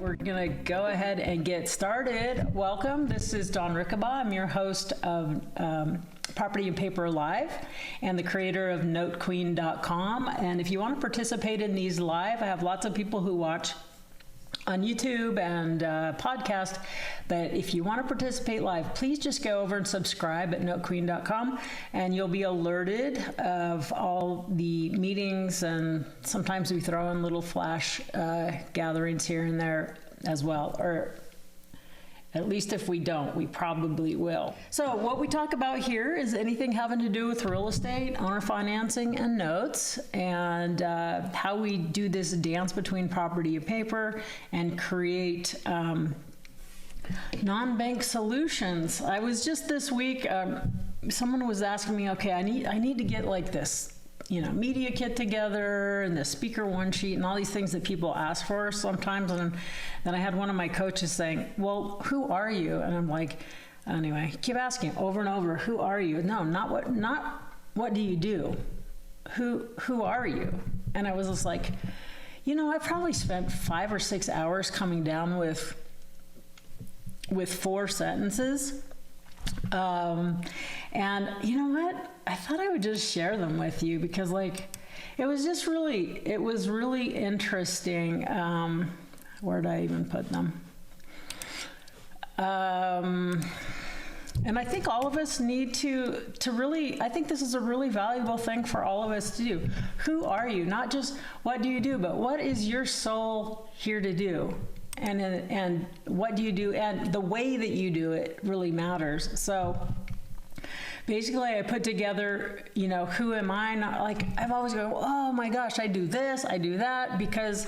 We're going to go ahead and get started. Welcome. This is Dawn Rickabaugh. I'm your host of Property and Paper Live and the creator of NoteQueen.com. And if you want to participate in these live, I have lots of people who watch on YouTube and podcast, but if you want to participate live, please just go over and subscribe at NoteQueen.com, and you'll be alerted of all the meetings, and sometimes we throw in little flash gatherings here and there as well, or at least if we don't, we probably will. So what we talk about here is anything having to do with real estate, owner financing, and notes, and how we do this dance between property and paper and create non-bank solutions. I was just this week, someone was asking me, okay, I need to get like this, media kit together and the speaker one sheet and all these things that people ask for sometimes. And then I had one of my coaches saying, well, who are you? And I'm like, anyway, keep asking over and over, who are you? No, not what do you do? Who are you? And I was just like, I probably spent 5 or 6 hours coming down with 4 sentences. And you know what? I thought I would just share them with you because it was really interesting. Where did I even put them? And I think all of us need to really, I think this is a really valuable thing for all of us to do. Who are you? Not just what do you do, but what is your soul here to do? And what do you do? And the way that you do it really matters. So basically I put together, who am I? Not like I've always go, oh my gosh, I do this, I do that, because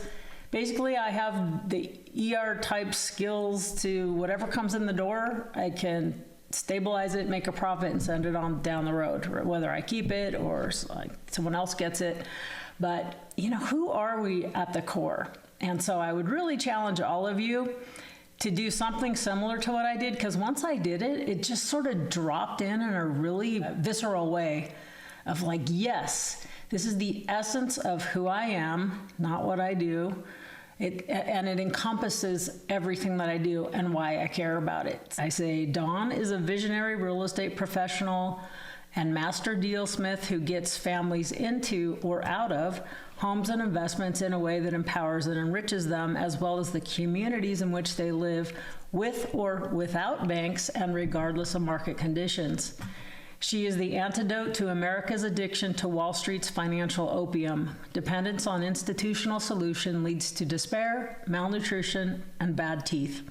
basically I have the ER type skills to whatever comes in the door. I can stabilize it, make a profit, and send it on down the road, whether I keep it or someone else gets it. But who are we at the core? And so I would really challenge all of you to do something similar to what I did, because once I did it, it just sort of dropped in a really visceral way of yes, this is the essence of who I am, not what I do. And it encompasses everything that I do and why I care about it. I say Dawn is a visionary real estate professional and master dealsmith who gets families into or out of homes and investments in a way that empowers and enriches them, as well as the communities in which they live, with or without banks and regardless of market conditions. She is the antidote to America's addiction to Wall Street's financial opium. Dependence on institutional solution leads to despair, malnutrition, and bad teeth.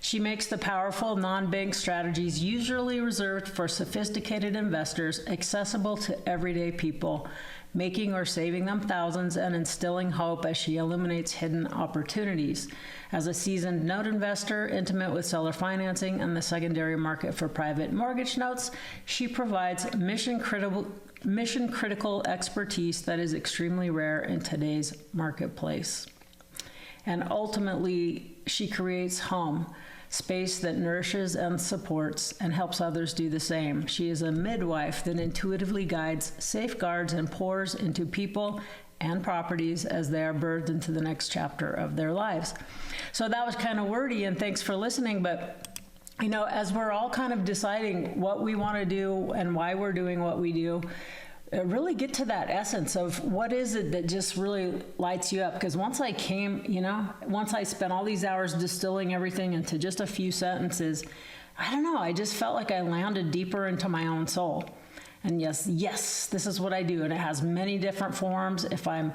She makes the powerful non-bank strategies usually reserved for sophisticated investors accessible to everyday people, making or saving them thousands and instilling hope as she illuminates hidden opportunities. As a seasoned note investor, intimate with seller financing and the secondary market for private mortgage notes, she provides mission-critical expertise that is extremely rare in today's marketplace. And ultimately, she creates home, space that nourishes and supports and helps others do the same. She is a midwife that intuitively guides, safeguards, and pours into people and properties as they are birthed into the next chapter of their lives. So that was kind of wordy, and thanks for listening. But, as we're all kind of deciding what we want to do and why we're doing what we do, really get to that essence of what is it that just really lights you up. Because once I came, once I spent all these hours distilling everything into just a few sentences, I don't know, I just felt like I landed deeper into my own soul. And yes, this is what I do. And it has many different forms. If I'm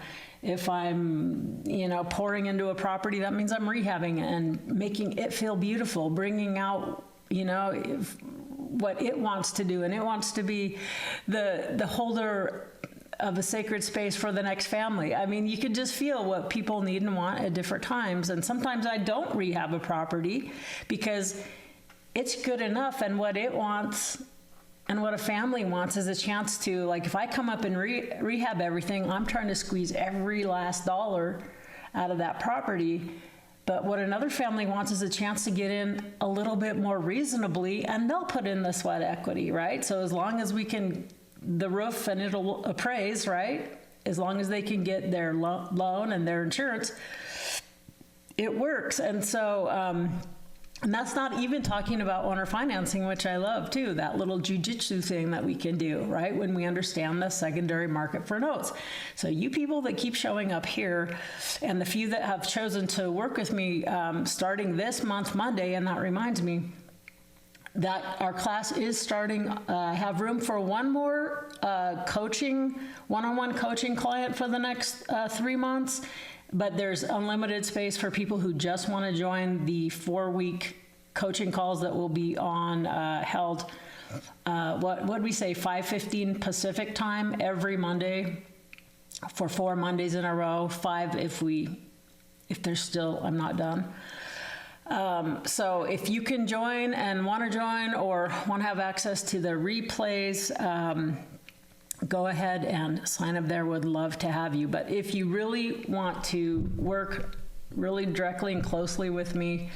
pouring into a property, that means I'm rehabbing and making it feel beautiful, bringing out, what it wants to do, and it wants to be the holder of a sacred space for the next family. I mean, you can just feel what people need and want at different times. And sometimes I don't rehab a property because it's good enough, and what it wants and what a family wants is a chance to, if I come up and rehab everything, I'm trying to squeeze every last dollar out of that property. But what another family wants is a chance to get in a little bit more reasonably, and they'll put in the sweat equity, right? So as long as we can, the roof and it'll appraise, right? As long as they can get their loan and their insurance, it works. And so, and that's not even talking about owner financing, which I love too, that little jujitsu thing that we can do, right? When we understand the secondary market for notes. So you people that keep showing up here, and the few that have chosen to work with me starting this month, Monday, and that reminds me that our class is starting. I have room for one more one-on-one coaching client for the next 3 months. But there's unlimited space for people who just want to join the 4-week coaching calls that will be on held. What would we say? 5:15 Pacific time every Monday for 4 Mondays in a row. 5 if there's still, I'm not done. So if you can join and want to join or want to have access to the replays, go ahead and sign up there. Would love to have you. But if you really want to work really directly and closely with me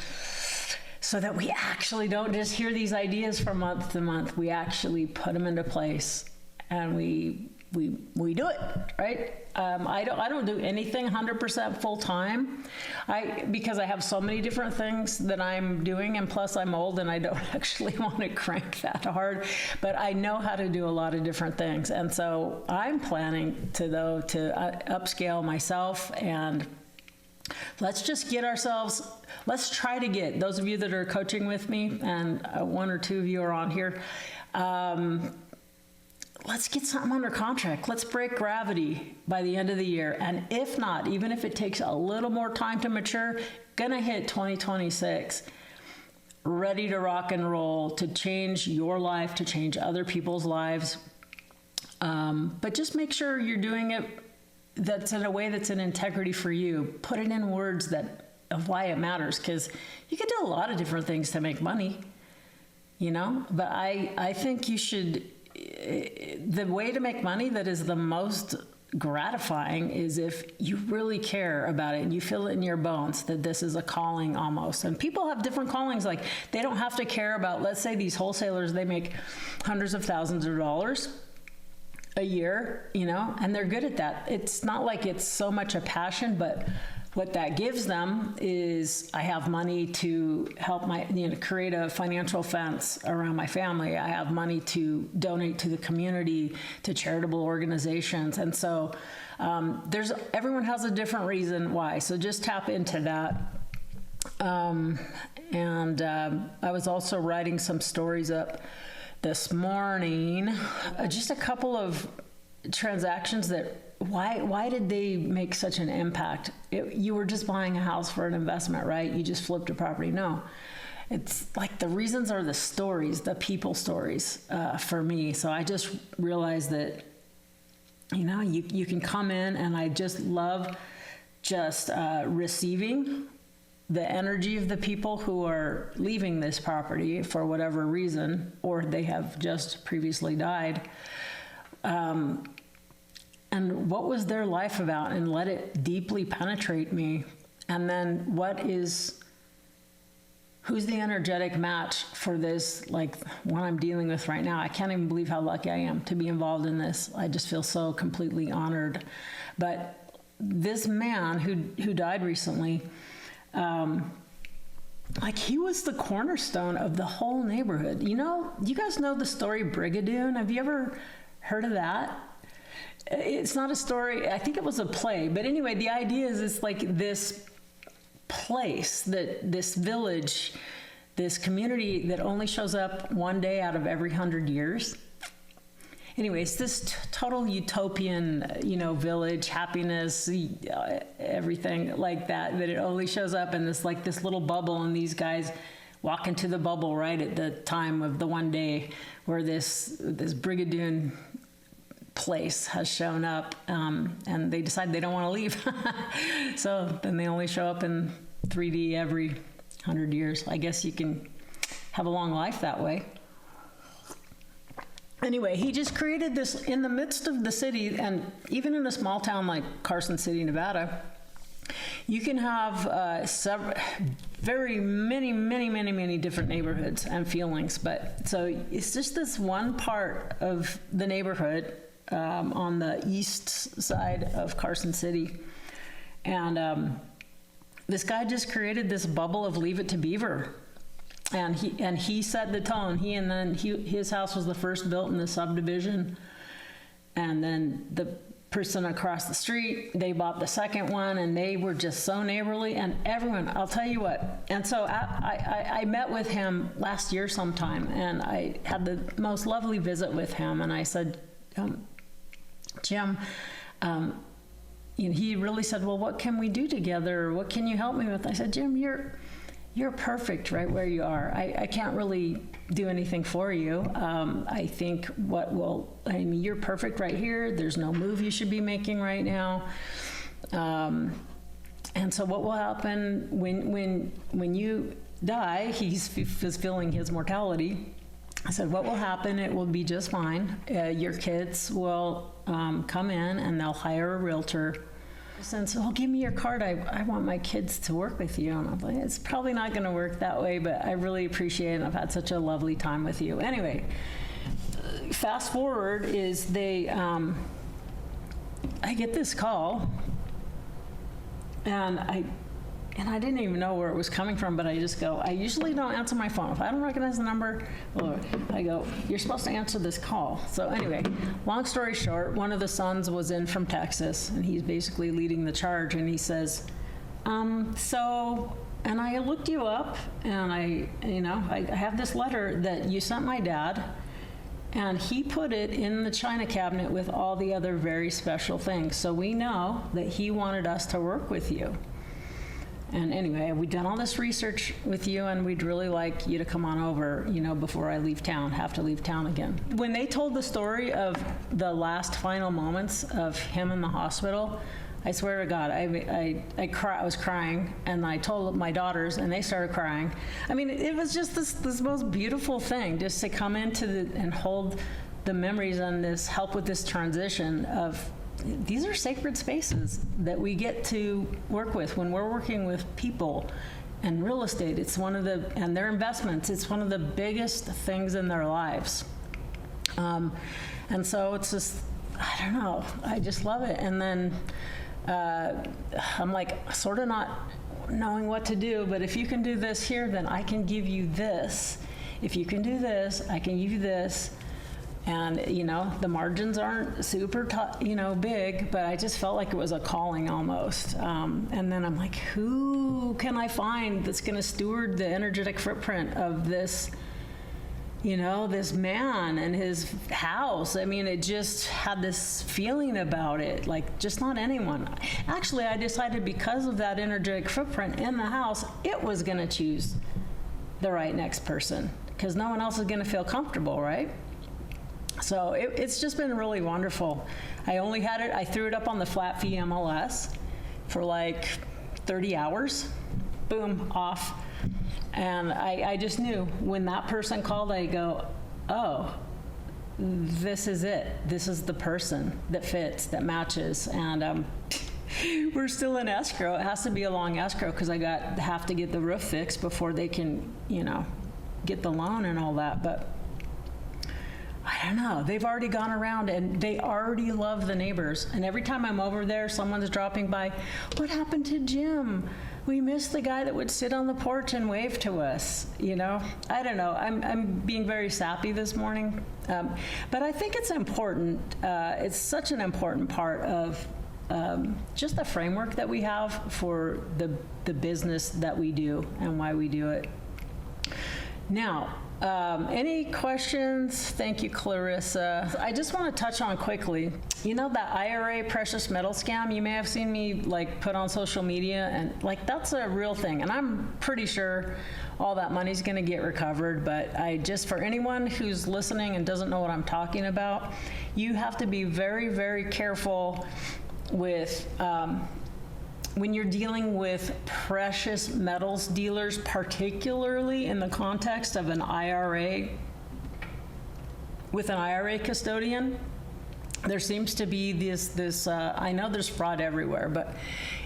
so that we actually don't just hear these ideas from month to month, we actually put them into place and we do it, right? I don't do anything 100% full time, because I have so many different things that I'm doing, and plus I'm old and I don't actually want to crank that hard. But I know how to do a lot of different things, and so I'm planning to upscale myself, and let's just get ourselves. Let's try to get those of you that are coaching with me, and 1 or 2 of you are on here. Let's get something under contract. Let's break gravity by the end of the year. And if not, even if it takes a little more time to mature, gonna hit 2026, ready to rock and roll, to change your life, to change other people's lives. But just make sure you're doing it that's in a way that's in integrity for you. Put it in words of why it matters, because you can do a lot of different things to make money, but I think you should. The way to make money that is the most gratifying is if you really care about it and you feel it in your bones that this is a calling almost. And people have different callings. Like, they don't have to care about, let's say these wholesalers, they make hundreds of thousands of dollars a year, and they're good at that. It's not like it's so much a passion, but what that gives them is, I have money to help create a financial fence around my family. I have money to donate to the community, to charitable organizations. And so everyone has a different reason why. So just tap into that. I was also writing some stories up this morning, just a couple of transactions that, why did they make such an impact? You were just buying a house for an investment, right? You just flipped a property. No, it's like the reasons are the stories, the people stories for me. So I just realized that, you can come in, and I just love receiving the energy of the people who are leaving this property for whatever reason, or they have just previously died. And what was their life about, and let it deeply penetrate me. And then who's the energetic match for this, like what I'm dealing with right now? I can't even believe how lucky I am to be involved in this. I just feel so completely honored. But this man who died recently, he was the cornerstone of the whole neighborhood. You guys know the story Brigadoon? Have you ever heard of that? It's not a story. I think it was a play. But anyway, the idea is it's like this place, this village, this community that only shows up one day out of every 100 years. Anyway, it's this total utopian, village, happiness, everything like that it only shows up in this little bubble, and these guys walk into the bubble right at the time of the one day where this Brigadoon place has shown up, and they decide they don't want to leave. So then they only show up in 3D every 100 years. I guess you can have a long life that way. Anyway, he just created this in the midst of the city, and even in a small town like Carson City, Nevada, you can have many different neighborhoods and feelings. But so it's just this one part of the neighborhood on the east side of Carson City. And this guy just created this bubble of Leave It to Beaver. And he set the tone. His house was the first built in the subdivision. And then the person across the street, they bought the second one, and they were just so neighborly, and everyone, I'll tell you what. And so I met with him last year sometime, and I had the most lovely visit with him, and I said, Jim, he really said, well, what can we do together? What can you help me with? I said, Jim, you're perfect right where you are. I can't really do anything for you. I think you're perfect right here. There's no move you should be making right now. And so what will happen when you die, he's feeling his mortality. I said, what will happen? It will be just fine. Your kids will come in and they'll hire a realtor. And so, give me your card. I want my kids to work with you. And I'm like, it's probably not going to work that way, but I really appreciate it. I've had such a lovely time with you. Anyway, fast forward is I get this call, and I didn't even know where it was coming from, but I just go, I usually don't answer my phone. If I don't recognize the number, I go, you're supposed to answer this call. So anyway, long story short, one of the sons was in from Texas, and he's basically leading the charge, and he says, and I looked you up, and I have this letter that you sent my dad, and he put it in the china cabinet with all the other very special things. So we know that he wanted us to work with you. And anyway, we've done all this research with you, and we'd really like you to come on over, before I have to leave town again. When they told the story of the last final moments of him in the hospital, I swear to God, I was crying, and I told my daughters, and they started crying. I mean, it was just this most beautiful thing, just to come and hold the memories and help with this transition of. These are sacred spaces that we get to work with when we're working with people and real estate. And their investments, it's one of the biggest things in their lives. And so it's just, I don't know, I just love it. And then I'm like sort of not knowing what to do, but if you can do this here, then I can give you this. If you can do this, I can give you this. And, the margins aren't super, big, but I just felt like it was a calling almost. And then I'm like, who can I find that's going to steward the energetic footprint of this, this man and his house? I mean, it just had this feeling about it, like just not anyone. Actually, I decided because of that energetic footprint in the house, it was going to choose the right next person because no one else is going to feel comfortable, right? So it's just been really wonderful. I threw it up on the flat fee MLS for like 30 hours, boom, off. And I just knew when that person called, I go, oh, this is it. This is the person that fits, that matches. And we're still in escrow. It has to be a long escrow because I have to get the roof fixed before they can, get the loan and all that. But I don't know. They've already gone around and they already love the neighbors. And every time I'm over there, someone's dropping by. What happened to Jim? We missed the guy that would sit on the porch and wave to us. I don't know. I'm being very sappy this morning. But I think it's important. It's such an important part of just the framework that we have for the business that we do and why we do it. Now, any questions? Thank you, Clarissa. I just want to touch on quickly, that IRA precious metal scam, you may have seen me put on social media, and that's a real thing. And I'm pretty sure all that money's going to get recovered. But for anyone who's listening and doesn't know what I'm talking about, you have to be very, very careful with, when you're dealing with precious metals dealers, particularly in the context of an IRA, with an IRA custodian, there seems to be this I know there's fraud everywhere, but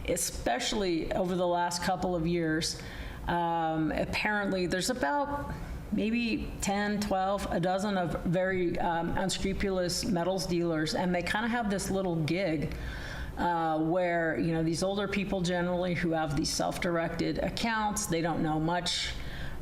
especially over the last couple of years, apparently there's about maybe 10, 12, a dozen of very unscrupulous metals dealers, and they kind of have this little gig where, you know, these older people generally who have these self-directed accounts, they don't know much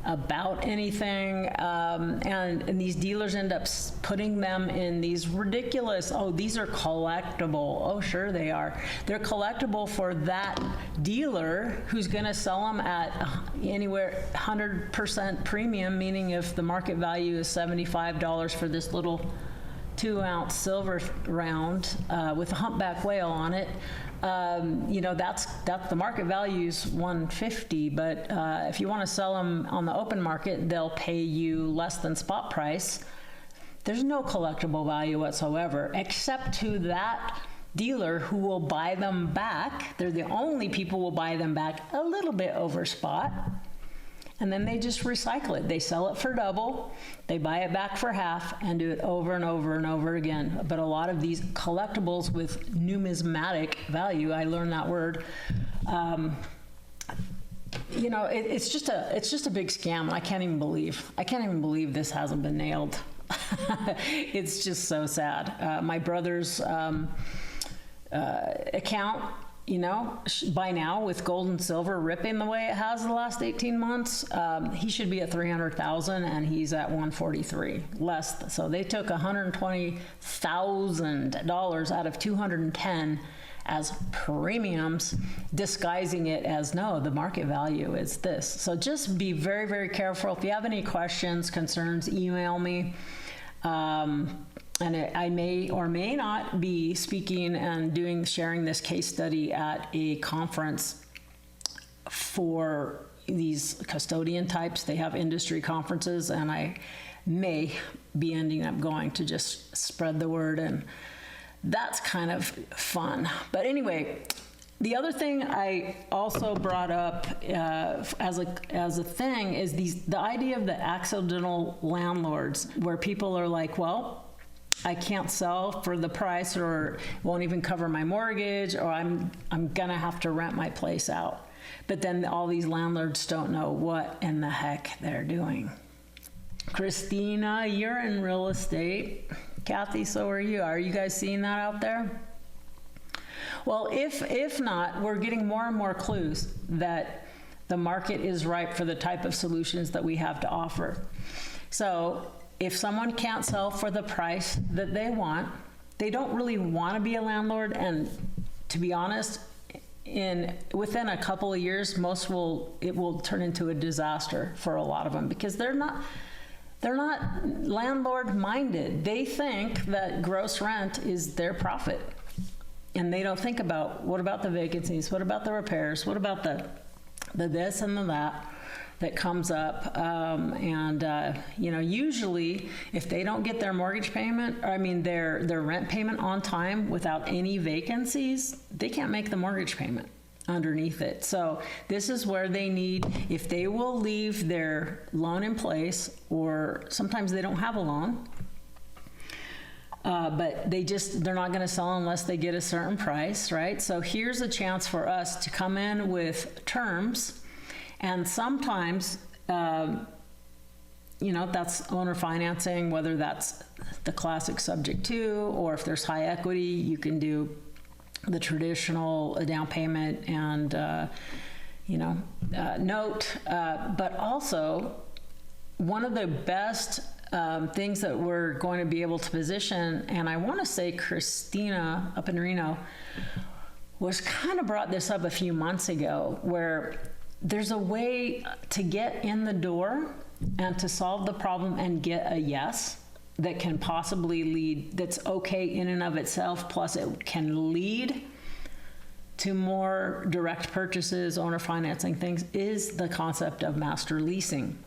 about anything, and these dealers end up putting them in these ridiculous, oh, these are collectible. Oh, sure they are. They're collectible for that dealer who's going to sell them at anywhere 100% premium, meaning if the market value is $75 for this little 2-ounce silver round with a humpback whale on it, you know, that's the market value is $150, but if you want to sell them on the open market, they'll pay you less than spot price. There's no collectible value whatsoever, except to that dealer who will buy them back. They're the only people who will buy them back a little bit over spot. And then they just recycle it. They sell it for double, they buy it back for half, and do it over and over and over again. But a lot of these collectibles with numismatic value, I learned that word, you know, it's just a big scam. I can't even believe this hasn't been nailed. It's just so sad. My brother's account, you know, by now with gold and silver ripping the way it has the last 18 months, he should be at 300,000 and he's at 143 less. So they took $120,000 out of 210 as premiums, disguising it as, no, the market value is this. So just be very, very careful. If you have any questions, concerns, email me. And I may or may not be speaking and sharing this case study at a conference for these custodian types. They have industry conferences, and I may be ending up going to just spread the word, and that's kind of fun. But anyway, the other thing I also brought up as a thing is the idea of the accidental landlords, where people are like, well, I can't sell for the price, or won't even cover my mortgage, or I'm gonna have to rent my place out. But then all these landlords don't know what in the heck they're doing. Christina, you're in real estate. Kathy, so are you. Are you guys seeing that out there? Well, if not, we're getting more and more clues that the market is ripe for the type of solutions that we have to offer. So if someone can't sell for the price that they want, they don't really want to be a landlord. And to be honest, within a couple of years, it will turn into a disaster for a lot of them, because they're not landlord minded. They think that gross rent is their profit. And they don't think about, what about the vacancies? What about the repairs? What about the this and the that comes up? You know, usually if they don't get their mortgage payment, their rent payment on time without any vacancies, they can't make the mortgage payment underneath it. So this is where they need, if they will leave their loan in place, or sometimes they don't have a loan, but they're not going to sell unless they get a certain price, right? So here's a chance for us to come in with terms. And sometimes, you know, that's owner financing, whether that's the classic subject to, or if there's high equity, you can do the traditional down payment and, note. But also, one of the best things that we're going to be able to position, and I want to say Christina up in Reno was kind of brought this up a few months ago, where there's a way to get in the door and to solve the problem and get a yes that can possibly lead, that's okay in and of itself, plus it can lead to more direct purchases, owner financing things, is the concept of master leasing.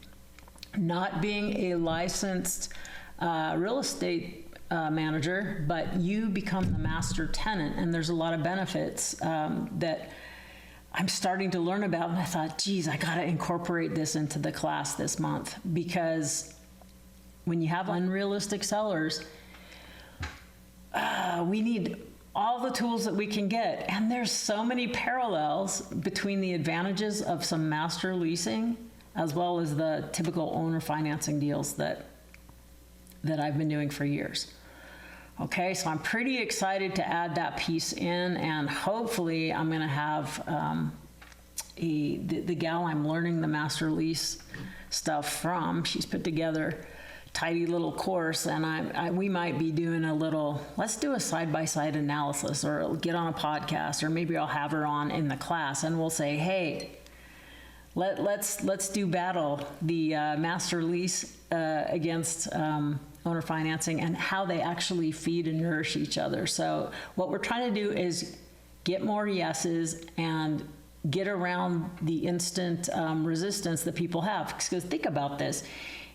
Not being a licensed real estate manager, but you become the master tenant, and there's a lot of benefits that I'm starting to learn about, and I thought, geez, I gotta incorporate this into the class this month, because when you have unrealistic sellers, we need all the tools that we can get. And there's so many parallels between the advantages of some master leasing as well as the typical owner financing deals that I've been doing for years. Okay, so I'm pretty excited to add that piece in, and hopefully I'm going to have the gal I'm learning the master lease stuff from. She's put together a tidy little course, and we might be doing a little, let's do a side-by-side analysis, or get on a podcast, or maybe I'll have her on in the class, and we'll say, hey, let's do battle the master lease against owner financing, and how they actually feed and nourish each other. So what we're trying to do is get more yeses and get around the instant resistance that people have. Because think about this.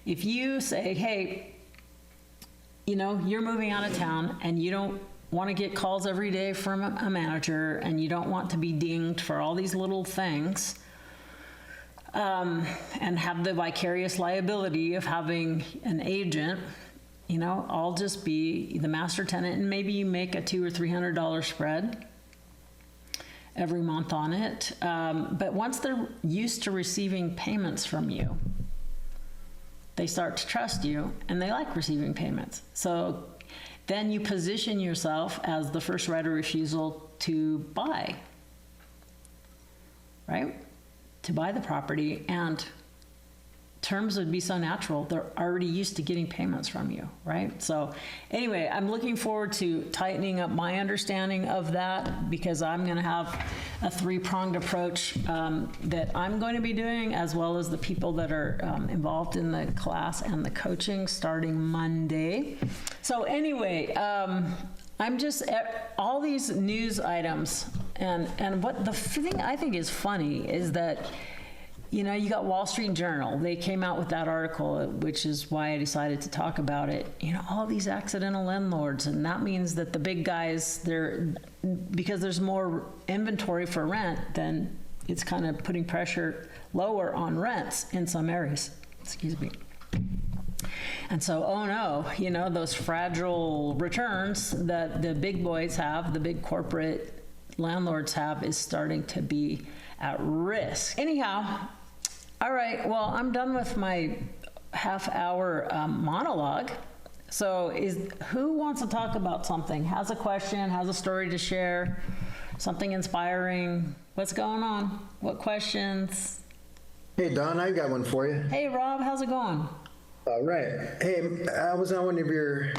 If you say, hey, you're moving out of town and you don't want to get calls every day from a manager, and you don't want to be dinged for all these little things, and have the vicarious liability of having an agent, I'll just be the master tenant, and maybe you make a $200 or $300 spread every month on it. But once they're used to receiving payments from you, they start to trust you, and they like receiving payments. So then you position yourself as the first right of refusal to buy, right? To buy the property, and terms would be so natural. They're already used to getting payments from you, right? So anyway, I'm looking forward to tightening up my understanding of that, because I'm going to have a three-pronged approach that I'm going to be doing, as well as the people that are involved in the class and the coaching starting Monday. So anyway, I'm just all these news items, and what the thing I think is funny is that, you got Wall Street Journal. They came out with that article, which is why I decided to talk about it. All these accidental landlords, and that means that the big guys, because there's more inventory for rent, then it's kind of putting pressure lower on rents in some areas. Excuse me. And so, oh no, those fragile returns that the big boys have, the big corporate landlords have, is starting to be at risk. Anyhow, all right, well, I'm done with my half-hour monologue. So who wants to talk about something? Has a question, has a story to share, something inspiring? What's going on? What questions? Hey, Don, I got one for you. Hey, Rob, how's it going? All right. Hey, I was on one of your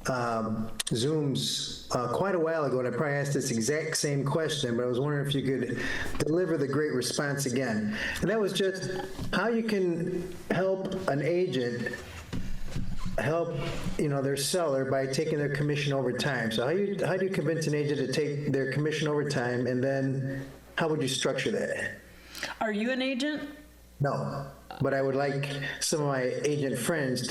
Zooms quite a while ago, and I probably asked this exact same question, but I was wondering if you could deliver the great response again. And that was just how you can help an agent help their seller by taking their commission over time. So how do you convince an agent to take their commission over time, and then how would you structure that? Are you an agent? No, but I would like some of my agent friends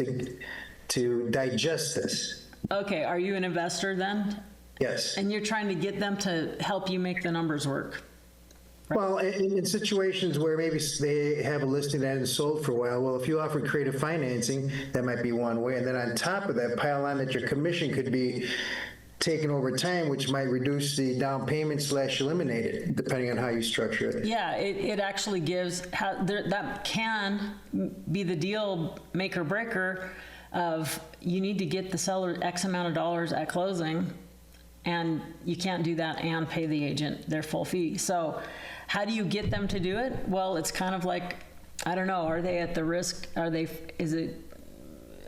to digest this. Okay, are you an investor then? Yes. And you're trying to get them to help you make the numbers work? Right? Well, in situations where maybe they have a listing that hasn't sold for a while, well, if you offer creative financing, that might be one way. And then on top of that, pile on that your commission could be taken over time, which might reduce the down payment / eliminate it, depending on how you structure it. Yeah, it actually gives, that can be the deal maker breaker of, you need to get the seller X amount of dollars at closing, and you can't do that and pay the agent their full fee. So how do you get them to do it? Well, it's kind of like, I don't know, are they at the risk, are they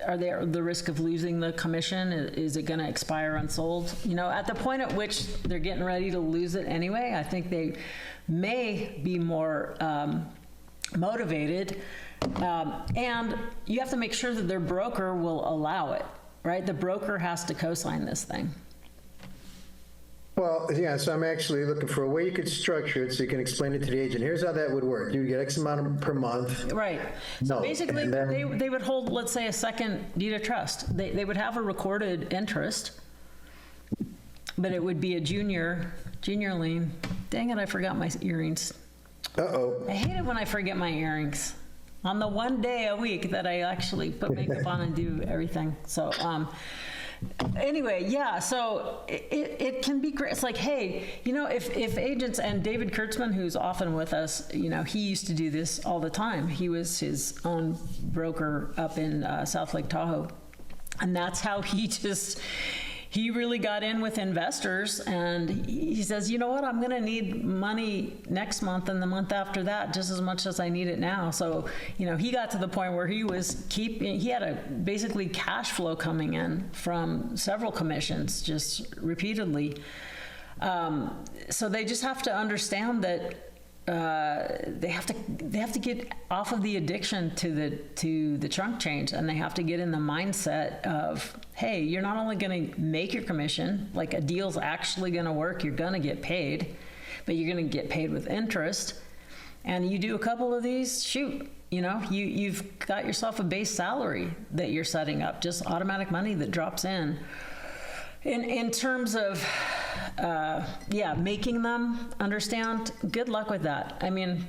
at the risk of losing the commission? Is it going to expire unsold? At the point at which they're getting ready to lose it anyway, I think they may be more motivated. And you have to make sure that their broker will allow it, right? The broker has to co-sign this thing. Well, yeah, so I'm actually looking for a way you could structure it so you can explain it to the agent. Here's how that would work. You get X amount per month. Right. So basically, they would hold, let's say, a second deed of trust. They would have a recorded interest, but it would be a junior lien. Dang it, I forgot my earrings. Uh-oh. I hate it when I forget my earrings on the one day a week that I actually put makeup on and do everything. So, anyway, yeah, so it can be great. It's like, hey, if agents, and David Kurtzman, who's often with us, he used to do this all the time. He was his own broker up in South Lake Tahoe. And that's how he he really got in with investors, and he says, you know what, I'm going to need money next month and the month after that just as much as I need it now. So, he got to the point where he had a basically cash flow coming in from several commissions just repeatedly. So they just have to understand that they have to get off of the addiction to the chunk change, and they have to get in the mindset of, hey, you're not only going to make your commission, like a deal's actually going to work, you're going to get paid, but you're going to get paid with interest. And you do a couple of these, shoot, you've got yourself a base salary that you're setting up, just automatic money that drops in. In terms of, making them understand, good luck with that. I mean,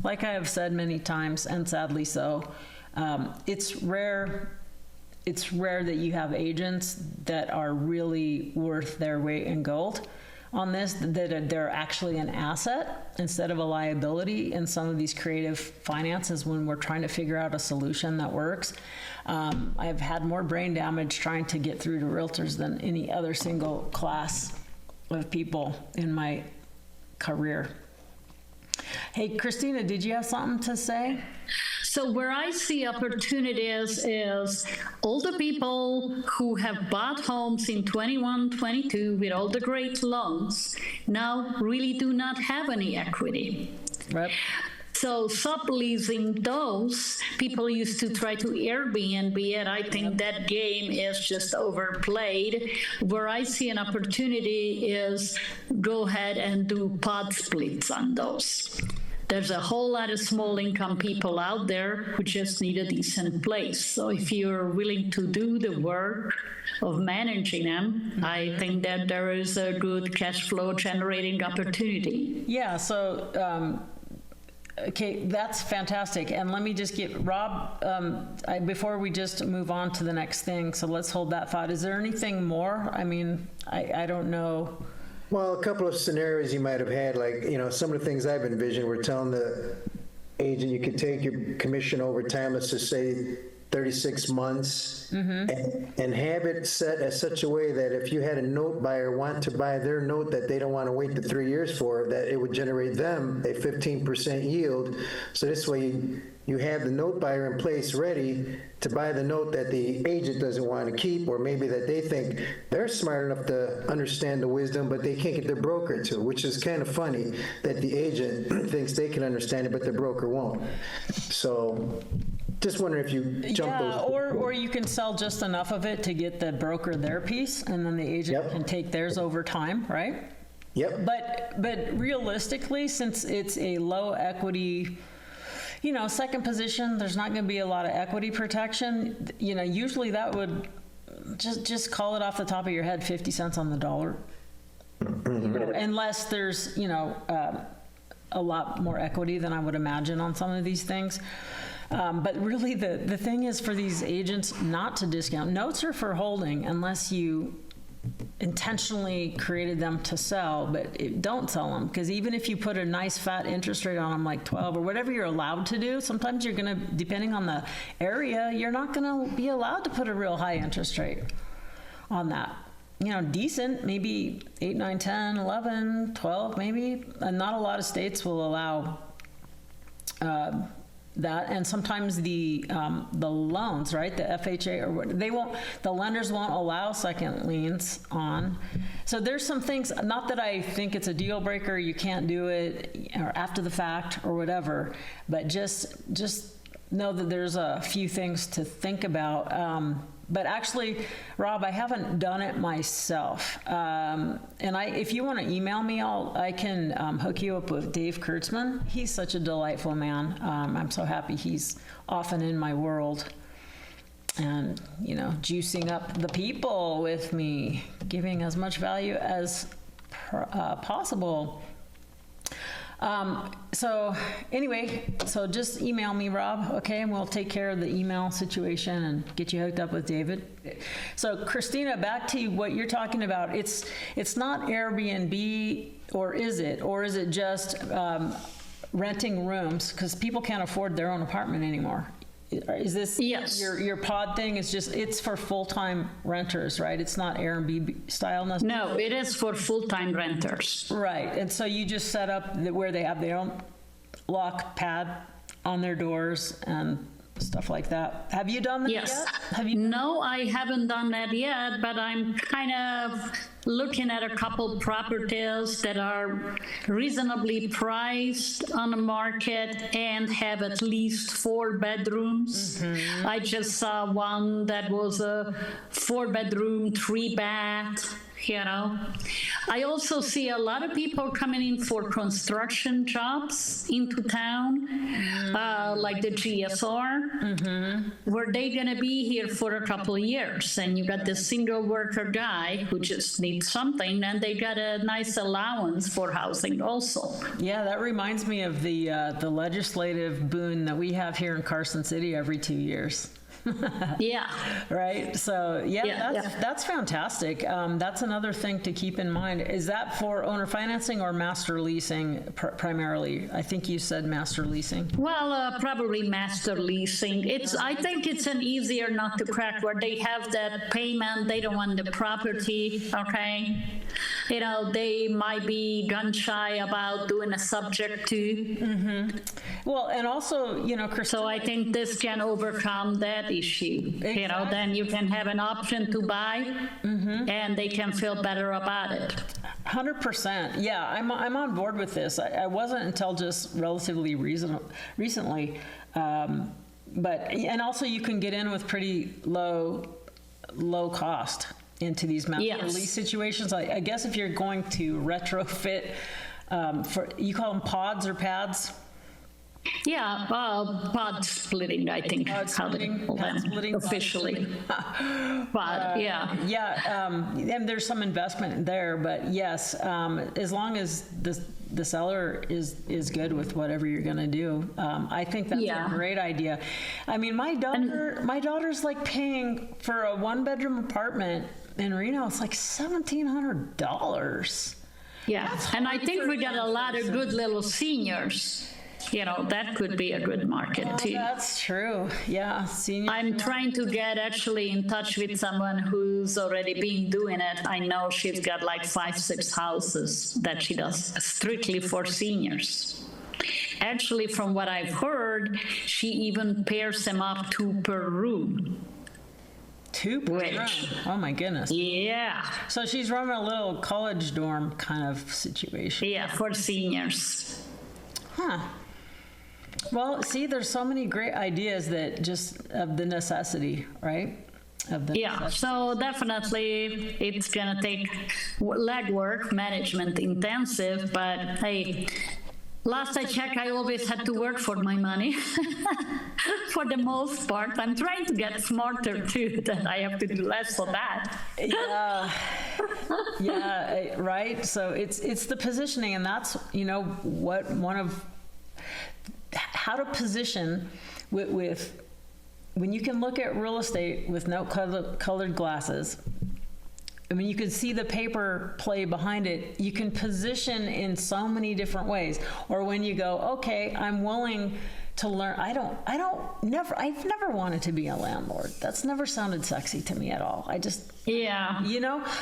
like I have said many times, and sadly so, it's rare that you have agents that are really worth their weight in gold on this, that they're actually an asset instead of a liability in some of these creative finances when we're trying to figure out a solution that works. I've had more brain damage trying to get through to realtors than any other single class of people in my career. Hey, Christina, did you have something to say? So where I see opportunities is all the people who have bought homes in 21, 22 with all the great loans now really do not have any equity. Right. So subleasing those, people used to try to Airbnb, and I think that game is just overplayed. Where I see an opportunity is go ahead and do pod splits on those. There's a whole lot of small income people out there who just need a decent place. So if you're willing to do the work of managing them, I think that there is a good cash flow generating opportunity. Yeah, so okay, that's fantastic. And let me just get Rob, before we just move on to the next thing, so let's hold that thought. Is there anything more? I mean, I don't know. Well, a couple of scenarios you might have had, like, some of the things I've envisioned, we're telling the agent you could take your commission over time, let's just say 36 months, and have it set as such a way that if you had a note buyer want to buy their note that they don't want to wait the 3 years for, that it would generate them a 15% yield. So this way you have the note buyer in place ready to buy the note that the agent doesn't want to keep, or maybe that they think they're smart enough to understand the wisdom, but they can't get their broker to, which is kind of funny that the agent thinks they can understand it, but the broker won't. So just wondering if you jump those. Or you can sell just enough of it to get the broker their piece, and then the agent can take theirs over time, right? Yep. But realistically, since it's a low equity, second position, there's not going to be a lot of equity protection. Usually that would just call it off the top of your head, 50 cents on the dollar. Unless there's, a lot more equity than I would imagine on some of these things. But really the thing is for these agents not to discount. Notes are for holding unless you intentionally created them to sell, but don't sell them, because even if you put a nice fat interest rate on them, like 12 or whatever you're allowed to do, sometimes you're going to, depending on the area, you're not going to be allowed to put a real high interest rate on that. Decent, maybe 8, 9, 10, 11, 12, maybe. And not a lot of states will allow that, and sometimes the loans, right, the FHA or what, the lenders won't allow second liens on. So there's some things, not that I think it's a deal breaker, you can't do it or after the fact or whatever, but just know that there's a few things to think about. But actually, Rob, I haven't done it myself. And if you want to email me, I can hook you up with Dave Kurtzman. He's such a delightful man. I'm so happy he's often in my world and, juicing up the people with me, giving as much value as possible. So anyway, so just email me, Rob, okay, and we'll take care of the email situation and get you hooked up with David. So Christina, back to what you're talking about. It's not Airbnb, or is it? Or is it just renting rooms? Because people can't afford their own apartment anymore. Is this Yes. your pod thing? Is just it's for full-time renters, right? It's not Airbnb style necessarily. No, it is for full-time renters. Right, and so you just set up where they have their own lock pad on their doors and stuff like that. Have you done that Yes. yet? Have you? No, I haven't done that yet, but I'm kind of looking at a couple properties that are reasonably priced on the market and have at least 4 bedrooms. I just saw one that was a 4-bedroom, 3-bath. You know, I also see a lot of people coming in for construction jobs into town, like the GSR, where they're going to be here for a couple of years. And you got the single worker guy who just needs something, and they got a nice allowance for housing also. Yeah, that reminds me of the legislative boon that we have here in Carson City every 2 years. Yeah. Right. So Yeah, that's fantastic. That's another thing to keep in mind. Is that for owner financing or master leasing primarily? I think you said master leasing. Well, probably master leasing. I think it's an easier nut to crack where they have that payment. They don't want the property. Okay. You know, they might be gun shy about doing a subject to. Well, and also, So I think this can overcome that issue. You know, then you can have an option to buy, and they can feel better about it. 100%. Yeah, I'm on board with this. I wasn't until just relatively recently, and also you can get in with pretty low cost into these master lease situations. I guess if you're going to retrofit, you call them pods or pads. Yeah, pod splitting, I think, Pod how they splitting, call pad them splitting, pod officially. Pod, yeah. Yeah, and there's some investment there, but yes, as long as the seller is good with whatever you're going to do, I think that's a great idea. I mean, my daughter's like paying for a 1-bedroom apartment in Reno. It's like $1,700. Yeah, and I think we got a lot of good little seniors. You know, that could be a good market too. That's true. Yeah, senior. I'm trying to get actually in touch with someone who's already been doing it. I know she's got like 5-6 houses that she does strictly for seniors. Actually, from what I've heard, she even pairs them up 2 per room. 2 per room. Oh my goodness. Yeah. So she's running a little college dorm kind of situation. Yeah, for seniors. Huh. Well, see, there's so many great ideas that just of the necessity, right? So definitely it's going to take legwork, management intensive, but hey, last I checked, I always had to work for my money for the most part. I'm trying to get smarter too, that I have to do less of that. Yeah, right. So it's the positioning, and that's, how to position with when you can look at real estate with no colored glasses. I mean, you can see the paper play behind it. You can position in so many different ways. Or when you go, okay, I'm willing to learn. I've never wanted to be a landlord. That's never sounded sexy to me at all.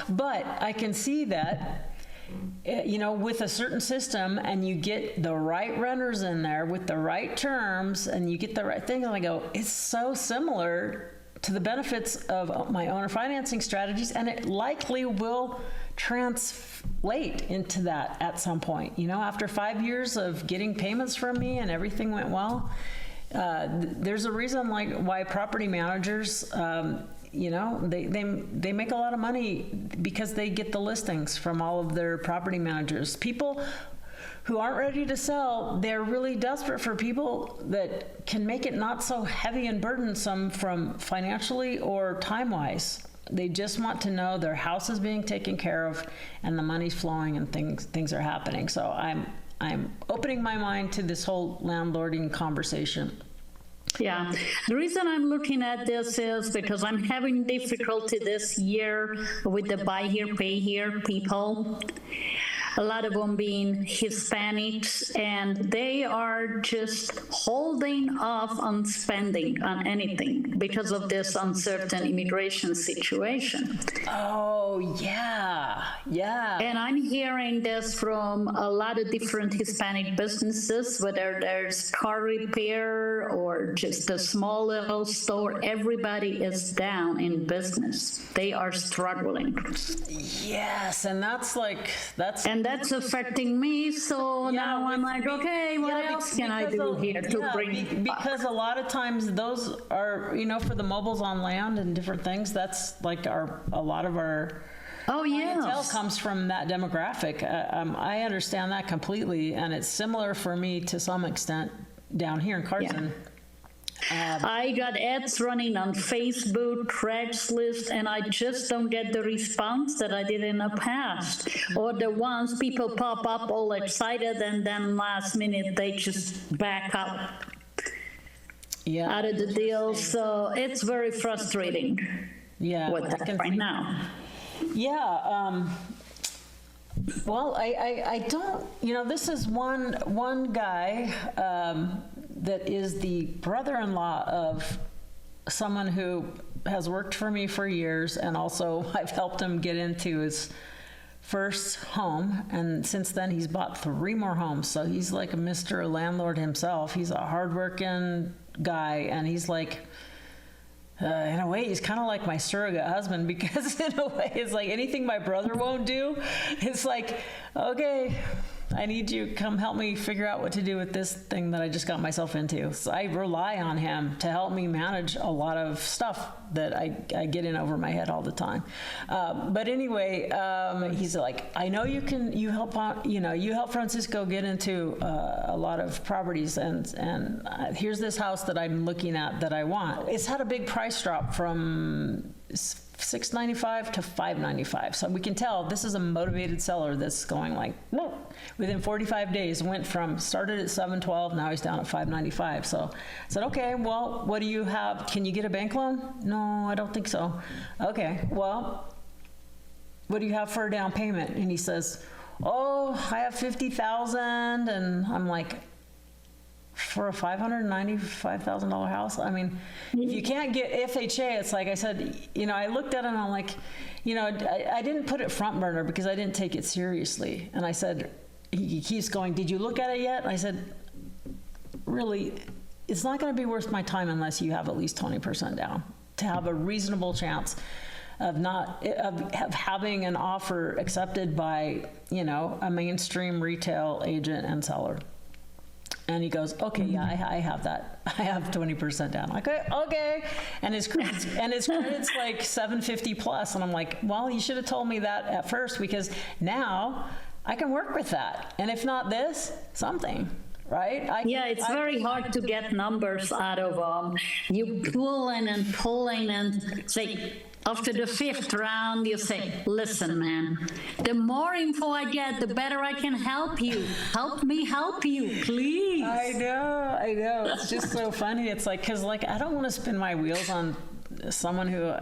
But I can see that, with a certain system, and you get the right renters in there with the right terms, and you get the right thing, and I go, it's so similar to the benefits of my owner financing strategies, and it likely will translate into that at some point. After 5 years of getting payments from me and everything went well, there's a reason why property managers, they make a lot of money because they get the listings from all of their property managers. People who aren't ready to sell, they're really desperate for people that can make it not so heavy and burdensome from financially or time-wise. They just want to know their house is being taken care of and the money's flowing and things are happening. So I'm opening my mind to this whole landlording conversation. Yeah, the reason I'm looking at this is because I'm having difficulty this year with the buy here, pay here people. a lot of them being Hispanics, and they are just holding off on spending on anything because of this uncertain immigration situation. Oh, yeah. Yeah. And I'm hearing this from a lot of different Hispanic businesses, whether there's car repair or just a small little store. Everybody is down in business. They are struggling. Yes. And that's affecting me. So now I'm like, okay, what else can I do here to bring because a lot of times those are, for the mobiles on land and different things, that's like a lot of our clientele comes from that demographic. I understand that completely, and it's similar for me to some extent down here in Carson. I got ads running on Facebook, Craigslist, and I just don't get the response that I did in the past. Or the ones people pop up all excited and then last minute they just back up out of the deal. So it's very frustrating with that right now. Yeah. Well, I don't, this is one guy that is the brother-in-law of someone who has worked for me for years, and also I've helped him get into his first home, and since then he's bought 3 more homes. So he's like a Mr. Landlord himself. He's a hardworking guy, and he's like, in a way, he's kind of like my surrogate husband, because in a way, it's like anything my brother won't do, it's like, okay, I need you to come help me figure out what to do with this thing that I just got myself into. So I rely on him to help me manage a lot of stuff that I get in over my head all the time. But anyway, he's like, I know you help Francisco get into a lot of properties, and here's this house that I'm looking at that I want. It's had a big price drop from $695 to $595. So we can tell this is a motivated seller that's going like, whoa. Within 45 days, started at $712, now he's down at $595. So I said, okay, well, what do you have? Can you get a bank loan? No, I don't think so. Okay, well, what do you have for a down payment? And he says, oh, I have $50,000. And I'm like, for a $595,000 house? I mean, if you can't get FHA, it's like I said, I looked at it and I'm like, I didn't put it front burner because I didn't take it seriously. And I said, he keeps going, did you look at it yet? And I said, really, it's not going to be worth my time unless you have at least 20% down to have a reasonable chance of having an offer accepted by, a mainstream retail agent and seller. And he goes, okay, yeah, I have that. I have 20% down. Like, okay. And his credit's like 750 plus. And I'm like, well, you should have told me that at first, because now I can work with that. And if not this, something, right? It's very hard to get numbers out of them. You pulling and say, after the 5th round, you say, listen, man, the more info I get, the better I can help you. Help me help you, please. I know. It's just so funny. It's like, because I don't want to spin my wheels on someone who,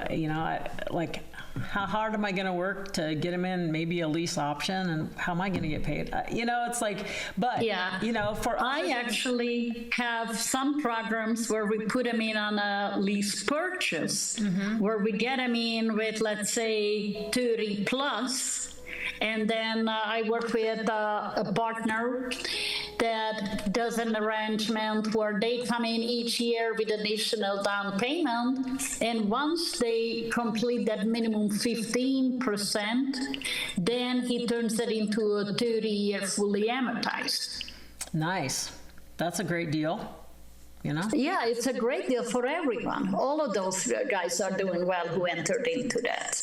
how hard am I going to work to get him in maybe a lease option, and how am I going to get paid? It's like, but, I actually have some programs where we put them in on a lease purchase, where we get them in with, let's say, 30 plus. And then I work with a partner that does an arrangement where they come in each year with additional down payment. And once they complete that minimum 15%, then he turns it into a 30-year fully amortized. Nice. That's a great deal. Yeah, it's a great deal for everyone. All of those guys are doing well who entered into that.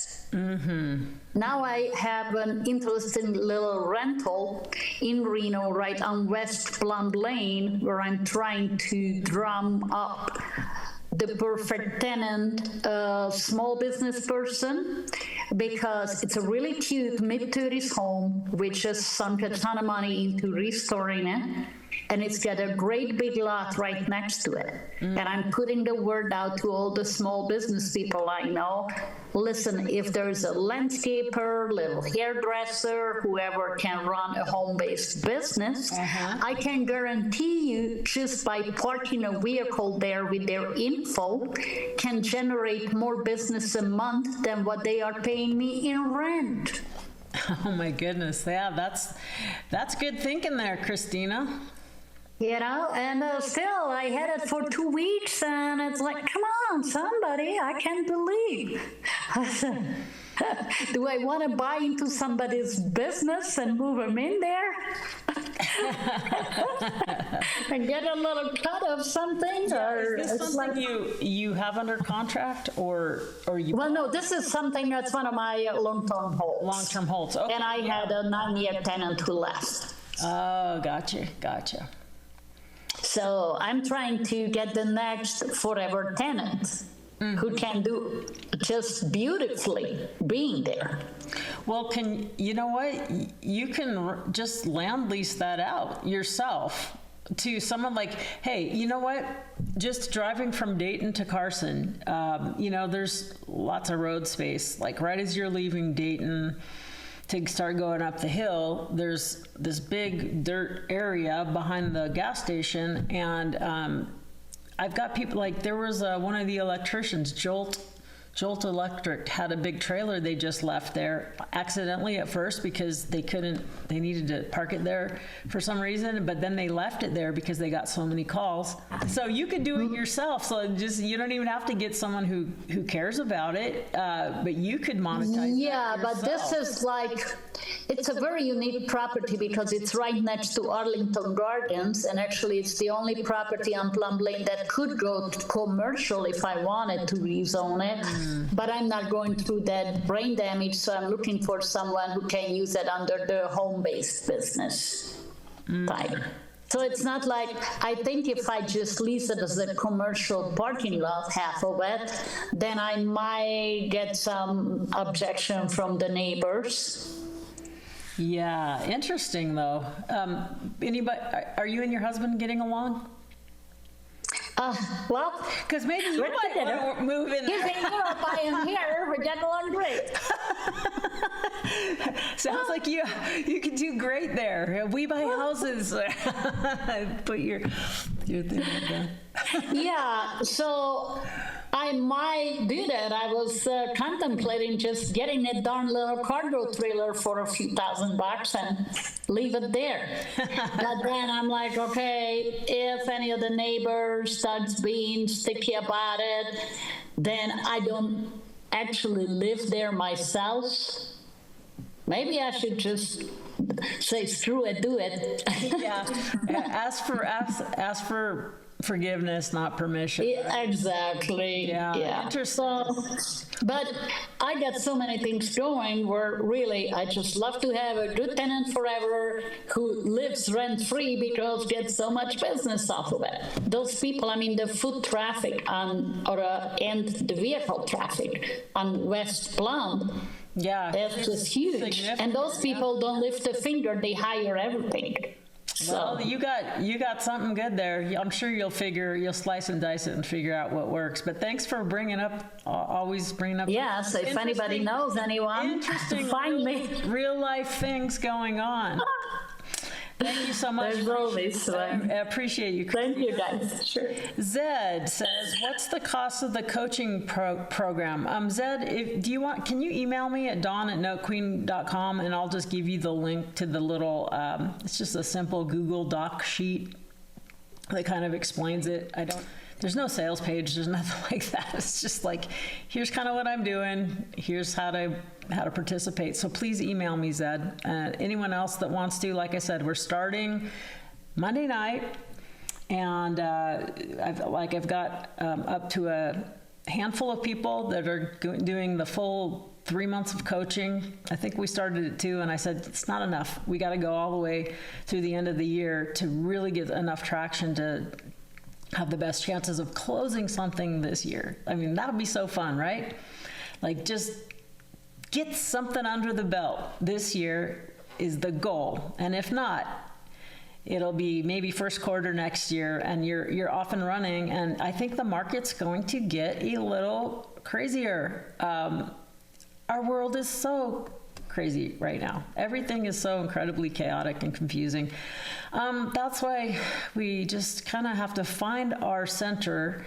Now I have an interesting little rental in Reno, right on West Plum Lane, where I'm trying to drum up the perfect tenant, small business person, because it's a really cute mid-30s home, which has sunk a ton of money into restoring it. and it's got a great big lot right next to it. And I'm putting the word out to all the small business people I know. Listen, if there's a landscaper, little hairdresser, whoever can run a home-based business, I can guarantee you just by parking a vehicle there with their info can generate more business a month than what they are paying me in rent. Oh my goodness. Yeah, that's good thinking there, Christina. You know, and still, I had it for 2 weeks, and it's like, come on, somebody, I can't believe. Do I want to buy into somebody's business and move them in there? And get a little cut of something? Or Is this it's something like, you have under contract or you well, no, this is something that's one of my long-term holds. long-term holds? Okay. And I had a 9-year tenant who left. Oh, gotcha. So I'm trying to get the next forever tenant who can do just beautifully being there. Well, you know what? You can just land lease that out yourself to someone like, hey, you know what? Just driving from Dayton to Carson, there's lots of road space. Like right as you're leaving Dayton to start going up the hill, there's this big dirt area behind the gas station, and I've got people like there was one of the electricians, Jolt Electric, had a big trailer they just left there accidentally at first because they needed to park it there for some reason, but then they left it there because they got so many calls. So you could do it yourself. So you don't even have to get someone who cares about it, but you could monetize. Yeah, that but this yourself. is like, it's a very unique property because it's right next to Arlington Gardens, and actually it's the only property on Plum Lane that could go commercial if I wanted to rezone it. But I'm not going through that brain damage, so I'm looking for someone who can use it under the home-based business type. So it's not like, I think if I just lease it as a commercial parking lot, half of it, then I might get some objection from the neighbors. Yeah, interesting though. Anybody? Are you and your husband getting along? Well, Because maybe you might want to move in he's there. in Europe, I am here, we're getting along great. Sounds like you could do great there. We buy houses. Put your thing like that. Yeah, so I might do that. I was contemplating just getting a darn little cargo trailer for a few $1,000 and leave it there. But then I'm like, okay, if any of the neighbors starts being sticky about it, then I don't actually live there myself. Maybe I should just say, screw it, do it. Yeah. Ask for forgiveness, not permission. Yeah, exactly. Yeah. Interesting. So, but I got so many things going where really I just love to have a good tenant forever who lives rent free because gets so much business off of it. Those people, I mean, the foot traffic and the vehicle traffic on West Plum. Yeah. It's just huge. And those people don't lift a finger, they hire everything. Well, you got something good there. I'm sure you'll slice and dice it and figure out what works. But thanks for always bringing up. Yeah, so if anybody knows anyone, interesting, find me. Real life things going on. Thank you so much. There's always one. I appreciate you. Thank you, guys. Sure. Zed says, "What's the cost of the coaching program?" Zed, can you email me at dawn@notequeen.com and I'll just give you the link to the little. It's just a simple Google Doc sheet that kind of explains it. There's no sales page. There's nothing like that. It's just like, here's kind of what I'm doing. Here's how to participate. So please email me, Zed. Anyone else that wants to, like I said, we're starting Monday night, and I've got up to a handful of people that are doing the full 3 months of coaching. I think we started at 2, and I said, it's not enough. We got to go all the way through the end of the year to really get enough traction to have the best chances of closing something this year. I mean, that would be so fun, right? Like, just get something under the belt this year is the goal. And if not, it'll be maybe first quarter next year, and you're off and running. And I think the market's going to get a little crazier. Our world is so crazy right now. Everything is so incredibly chaotic and confusing. That's why we just kind of have to find our center,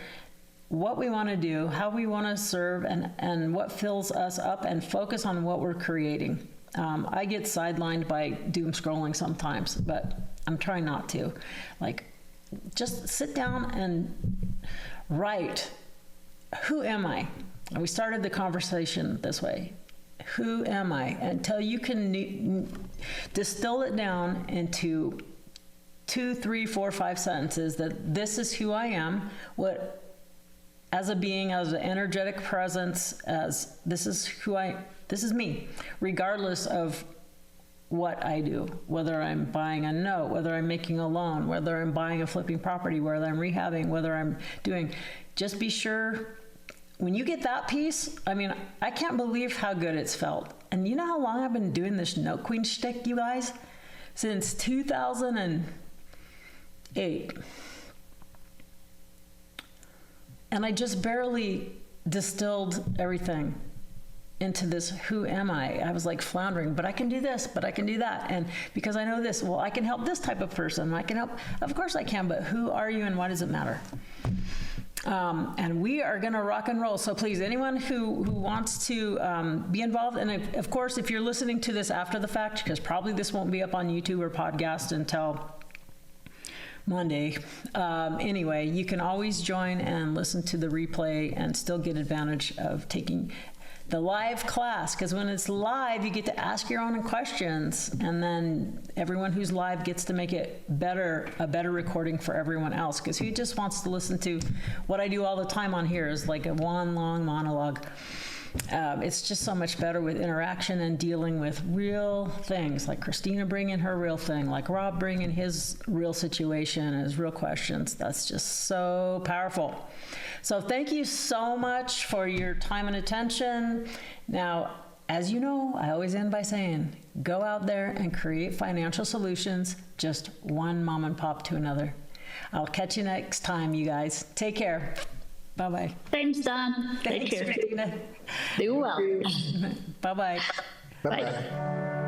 what we want to do, how we want to serve, and what fills us up, and focus on what we're creating. I get sidelined by doom scrolling sometimes, but I'm trying not to. Like, just sit down and write, who am I? And we started the conversation this way. Who am I? Until you can distill it down into 2, 3, 4, 5 sentences, that this is who I am, what, as a being, as an energetic presence, as this is me, regardless of what I do, whether I'm buying a note, whether I'm making a loan, whether I'm buying a flipping property, whether I'm rehabbing, whether I'm doing, just be sure. When you get that piece, I mean, I can't believe how good it's felt. And you know how long I've been doing this note queen shtick, you guys? Since 2008. And I just barely distilled everything into this, who am I? I was like floundering, but I can do this, but I can do that. And because I know this, well, I can help this type of person. I can help, of course I can, but who are you and why does it matter? And we are going to rock and roll. So please, anyone who wants to be involved, and of course, if you're listening to this after the fact, because probably this won't be up on YouTube or podcast until Monday. Anyway, you can always join and listen to the replay and still get advantage of taking the live class, because when it's live, you get to ask your own questions, and then everyone who's live gets to make it better, a better recording for everyone else, because who just wants to listen to what I do all the time on here is like a one long monologue. It's just so much better with interaction and dealing with real things, like Christina bringing her real thing, like Rob bringing his real situation and his real questions. That's just so powerful. So thank you so much for your time and attention. Now, as you know, I always end by saying, go out there and create financial solutions, just one mom and pop to another. I'll catch you next time, you guys. Take care. Bye-bye. Thanks, Don. Take Thanks, care. Christina. Do well. Bye-bye. Bye-bye. Bye.